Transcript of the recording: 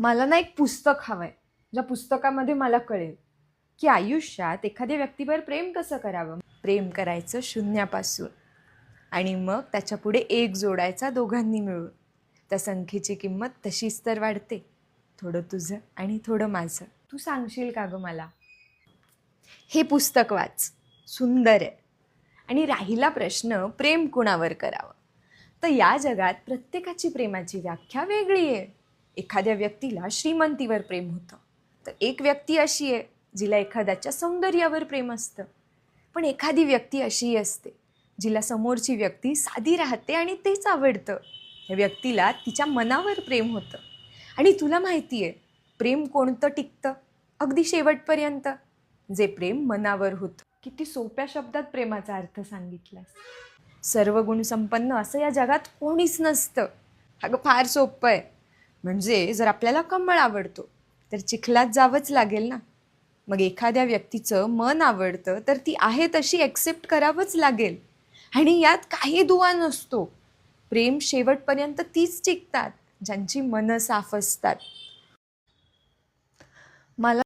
मला ना एक पुस्तक हवंय, ज्या पुस्तकामध्ये मला कळेल की आयुष्यात एखाद्या व्यक्तीवर प्रेम कसं करावं. प्रेम करायचं शून्यापासून आणि मग त्याच्या पुढे एक जोडायचा दोघांनी मिळून. त्या संख्येची किंमत तशीच तर वाढते, थोडं तुझं आणि थोडं माझं. तू सांगशील का गं मला? हे पुस्तक वाच, सुंदर आहे. आणि राहिला प्रश्न प्रेम कुणावर करावं, तर या जगात प्रत्येकाची प्रेमाची व्याख्या वेगळी आहे. एखाद्या व्यक्तीला श्रीमंतीवर प्रेम होतं, तर एक व्यक्ती अशी आहे जिला एखाद्याच्या सौंदर्यावर प्रेम असतं. पण एखादी व्यक्ती अशी असते जिला समोरची व्यक्ती साधी राहते आणि तेच आवडतं. या व्यक्तीला तिच्या मनावर प्रेम होतं. आणि तुला माहिती आहे प्रेम कोणतं टिकतं अगदी शेवटपर्यंत? जे प्रेम मनावर होतं. किती सोप्या शब्दात प्रेमाचा अर्थ सांगितलास. सर्व गुणसंपन्न असं या जगात कोणीच नसतं. अगं फार सोपं आहे. म्हणजे जर आपल्याला कमळ आवडतो तर चिखलात जावंच लागेल ना. मग एखाद्या व्यक्तीचं मन आवडतं तर ती आहे तशी ॲक्सेप्ट करावंच लागेल. आणि यात काही दुवा नसतो. प्रेम शेवटपर्यंत तीच टिकतात ज्यांची मनं साफ असतात. मला